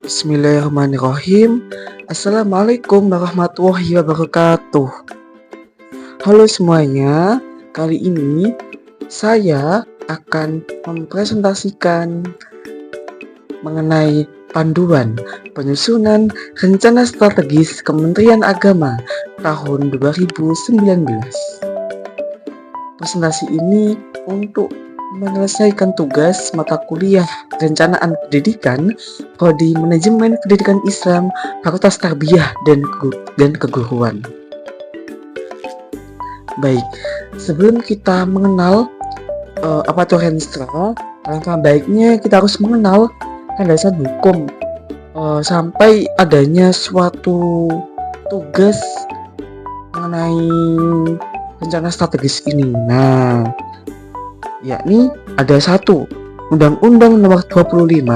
Bismillahirrahmanirrahim. Assalamualaikum warahmatullahi wabarakatuh. Halo semuanya, kali ini saya akan mempresentasikan mengenai panduan penyusunan rencana strategis Kementerian Agama tahun 2019. Presentasi ini untuk menyelesaikan tugas mata kuliah Perencanaan Pendidikan Prodi Manajemen Pendidikan Islam Fakultas Tarbiyah dan Keguruan. Baik, sebelum kita mengenal apa itu Renstra, alangkah baiknya kita harus mengenal landasan hukum sampai adanya suatu tugas mengenai rencana strategis ini. Nah, yakni ada satu Undang-Undang Nomor 25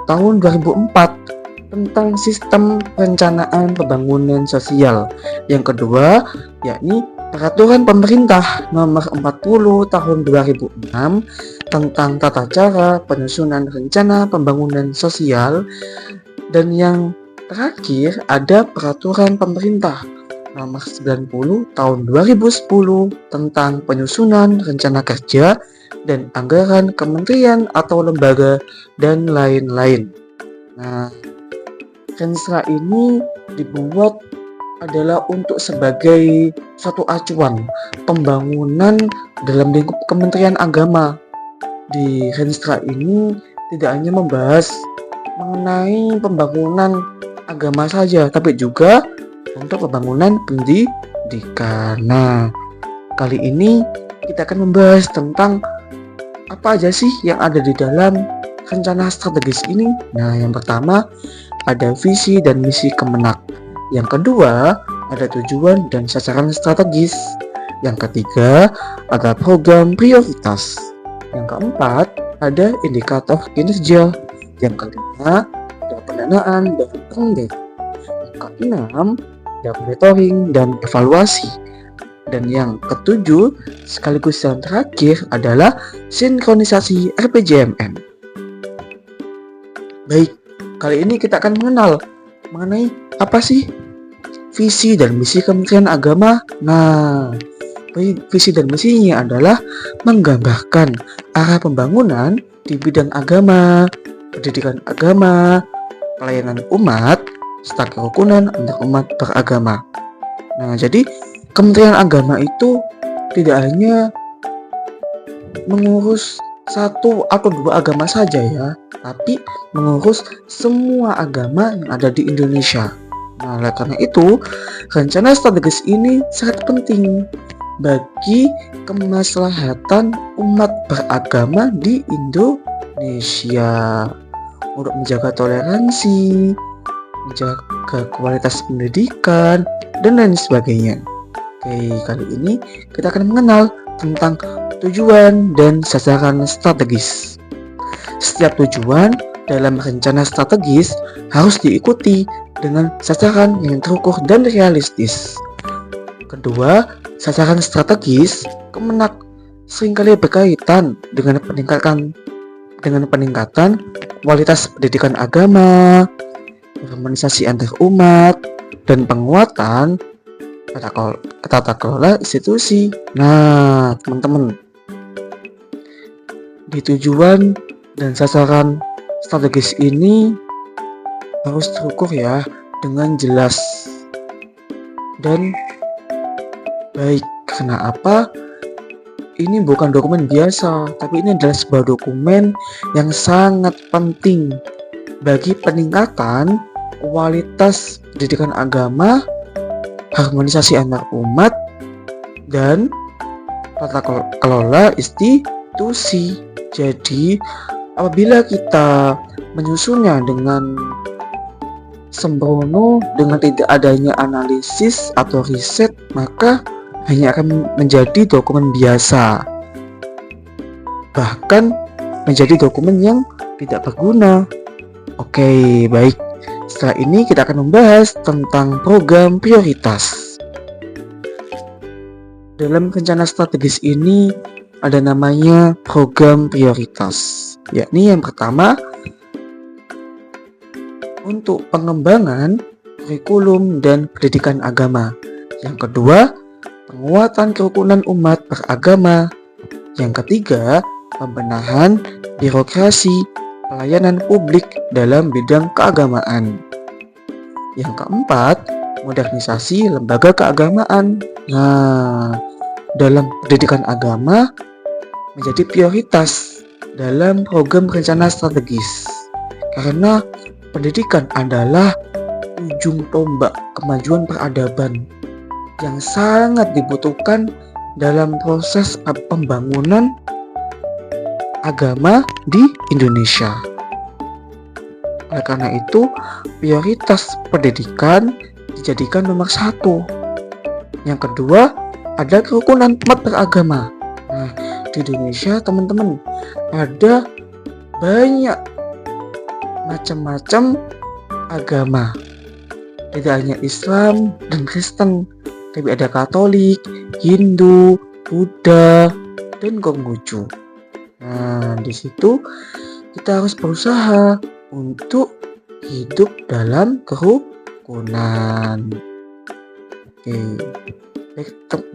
Tahun 2004 tentang Sistem Perencanaan Pembangunan Sosial. Yang kedua, yakni Peraturan Pemerintah Nomor 40 Tahun 2006 tentang Tata Cara Penyusunan Rencana Pembangunan Sosial. Dan yang terakhir ada Peraturan Pemerintah Nomor 90 Tahun 2010 tentang Penyusunan Rencana Kerja dan anggaran kementerian atau lembaga dan lain-lain. Nah, Renstra ini dibuat adalah untuk sebagai suatu acuan pembangunan dalam lingkup Kementerian Agama. Di Renstra ini tidak hanya membahas mengenai pembangunan agama saja, tapi juga untuk pembangunan pendidikan. Nah, kali ini kita akan membahas tentang apa aja sih yang ada di dalam rencana strategis ini. Nah, yang pertama ada visi dan misi Kemenak. Yang kedua ada tujuan dan sasaran strategis. Yang ketiga ada program prioritas. Yang keempat ada indikator kinerja. Yang kelima ada pendanaan dan penganggaran. Yang keenam ada monitoring dan evaluasi. Dan yang ketujuh sekaligus yang terakhir adalah sinkronisasi RPJMN. Baik, kali ini kita akan mengenal mengenai apa sih visi dan misi Kementerian Agama. Nah, visi dan misinya adalah menggambarkan arah pembangunan di bidang agama, pendidikan agama, pelayanan umat, serta kerukunan antar umat beragama. Nah, jadi Kementerian Agama itu tidak hanya mengurus satu atau dua agama saja ya, tapi mengurus semua agama yang ada di Indonesia. Nah, oleh karena itu, rencana strategis ini sangat penting bagi kemaslahatan umat beragama di Indonesia untuk menjaga toleransi, menjaga kualitas pendidikan, dan lain sebagainya. Oke, kali ini kita akan mengenal tentang tujuan dan sasaran strategis. Setiap tujuan dalam rencana strategis harus diikuti dengan sasaran yang terukur dan realistis. Kedua, sasaran strategis Kemenak seringkali berkaitan dengan peningkatan kualitas pendidikan agama, harmonisasi antar umat, dan penguatan tata kelola institusi. Nah, teman-teman, di tujuan dan sasaran strategis ini harus terukur ya dengan jelas dan baik. Karena apa? Ini bukan dokumen biasa, tapi ini adalah sebuah dokumen yang sangat penting bagi peningkatan kualitas pendidikan agama, harmonisasi antar umat, dan tata kelola institusi. Jadi, apabila kita menyusunnya dengan sembrono, dengan tidak adanya analisis atau riset, maka hanya akan menjadi dokumen biasa, bahkan menjadi dokumen yang tidak berguna. Oke, baik. Setelah ini kita akan membahas tentang program prioritas. Dalam rencana strategis ini ada namanya program prioritas, yakni yang pertama untuk pengembangan kurikulum dan pendidikan agama. Yang kedua, penguatan kerukunan umat beragama. Yang ketiga, pembenahan birokrasi pelayanan publik dalam bidang keagamaan. Yang keempat, modernisasi lembaga keagamaan. Nah, dalam pendidikan agama menjadi prioritas dalam program rencana strategis. Karena pendidikan adalah ujung tombak kemajuan peradaban yang sangat dibutuhkan dalam proses pembangunan agama di Indonesia. Oleh karena itu, prioritas pendidikan dijadikan nomor 1. Yang kedua, ada kerukunan umat beragama. Nah, di Indonesia teman-teman ada banyak macam-macam agama. Tidak hanya Islam dan Kristen, tapi ada Katolik, Hindu, Buddha, dan Konghucu. Nah, di situ kita harus berusaha untuk hidup dalam kerukunan. Oke,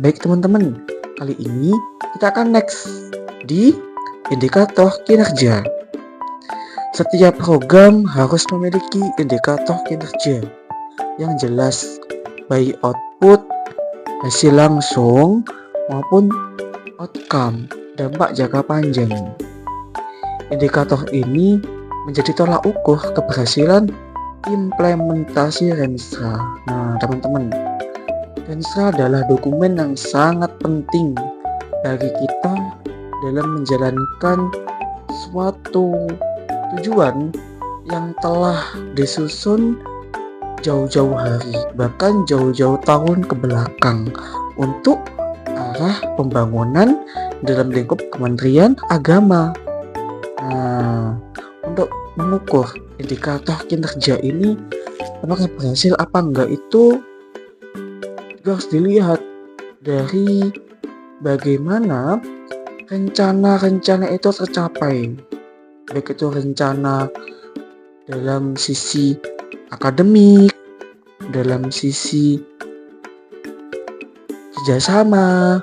baik teman-teman. Kali ini kita akan next di indikator kinerja. Setiap program harus memiliki indikator kinerja yang jelas, baik output, hasil langsung, maupun outcome, dampak jangka panjang. Indikator ini menjadi tolak ukur keberhasilan implementasi Renstra. Nah, teman-teman, Renstra adalah dokumen yang sangat penting bagi kita dalam menjalankan suatu tujuan yang telah disusun jauh-jauh hari, bahkan jauh-jauh tahun ke belakang untuk arah pembangunan dalam lingkup Kementerian Agama. Nah, untuk mengukur indikator kinerja ini apakah berhasil apa enggak itu juga harus dilihat dari bagaimana rencana-rencana itu tercapai, baik itu rencana dalam sisi akademik, dalam sisi kerjasama,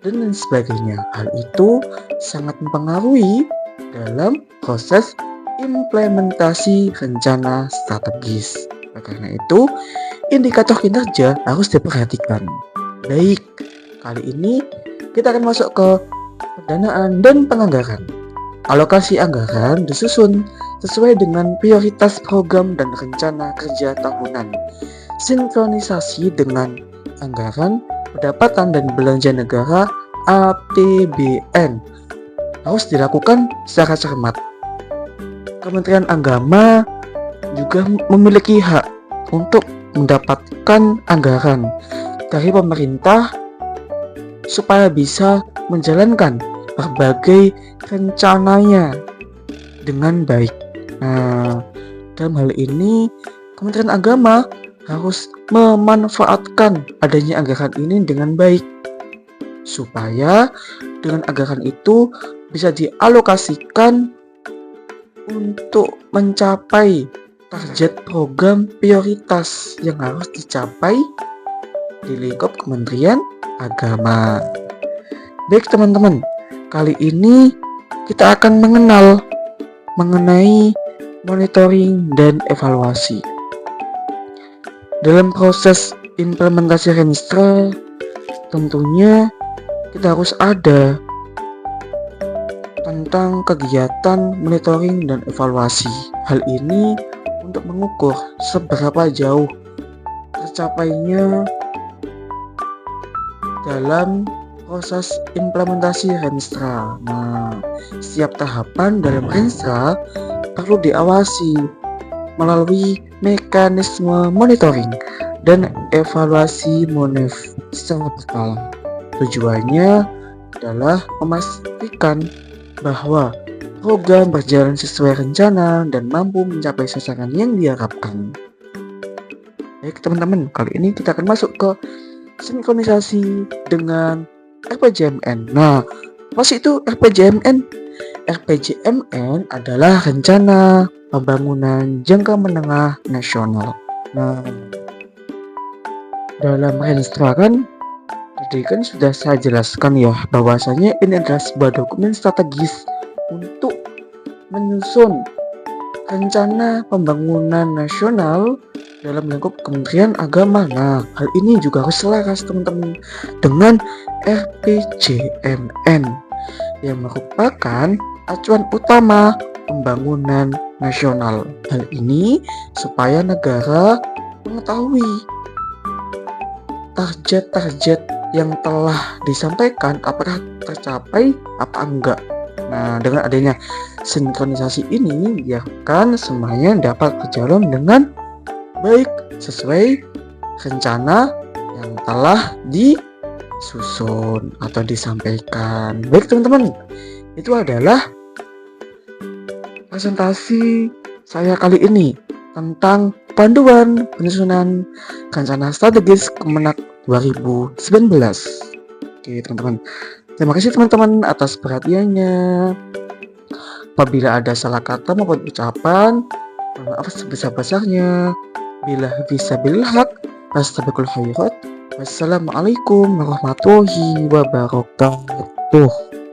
dan lain sebagainya. Hal itu sangat mempengaruhi dalam proses implementasi rencana strategis. Karena itu, indikator kinerja harus diperhatikan. Baik, kali ini kita akan masuk ke pendanaan dan penganggaran. Alokasi anggaran disusun sesuai dengan prioritas program dan rencana kerja tahunan. Sinkronisasi dengan anggaran pendapatan dan belanja negara APBN harus dilakukan secara cermat. Kementerian Agama juga memiliki hak untuk mendapatkan anggaran dari pemerintah supaya bisa menjalankan berbagai rencananya dengan baik. Nah, dalam hal ini Kementerian Agama harus memanfaatkan adanya anggaran ini dengan baik supaya dengan anggaran itu bisa dialokasikan untuk mencapai target program prioritas yang harus dicapai di lingkup Kementerian Agama. Baik teman-teman, kali ini kita akan mengenal mengenai monitoring dan evaluasi. Dalam proses implementasi Renstra, tentunya kita harus ada tentang kegiatan monitoring dan evaluasi. Hal ini untuk mengukur seberapa jauh tercapainya dalam proses implementasi Renstra. Nah, setiap tahapan dalam Renstra perlu diawasi melalui mekanisme monitoring dan evaluasi MONEF secara berkala. Tujuannya adalah memastikan bahwa program berjalan sesuai rencana dan mampu mencapai sasaran yang diharapkan. Baik teman-teman, kali ini kita akan masuk ke sinkronisasi dengan RPJMN. Nah, apa sih itu RPJMN? RPJMN adalah Rencana Pembangunan Jangka Menengah Nasional. Nah, dalam Renstra kan tadi kan sudah saya jelaskan ya bahwasanya ini adalah sebuah dokumen strategis untuk menyusun rencana pembangunan nasional dalam lingkup Kementerian Agama. Nah, hal ini juga harus selaras teman-teman dengan RPJMN yang merupakan acuan utama pembangunan nasional. Hal ini supaya negara mengetahui target-target yang telah disampaikan apakah tercapai apa enggak. Nah, dengan adanya sinkronisasi ini biarkan semuanya dapat berjalan dengan baik sesuai rencana yang telah disusun atau disampaikan. Baik teman-teman, itu adalah presentasi saya kali ini tentang panduan penyusunan rencana strategis Kemenak 2019. Oke teman-teman, terima kasih teman-teman atas perhatiannya. Apabila ada salah kata maupun ucapan, mohon maaf sebesar-besarnya. Bila bisa bilhaq, astagfirul khairat. Wassalamualaikum warahmatullahi wabarakatuh.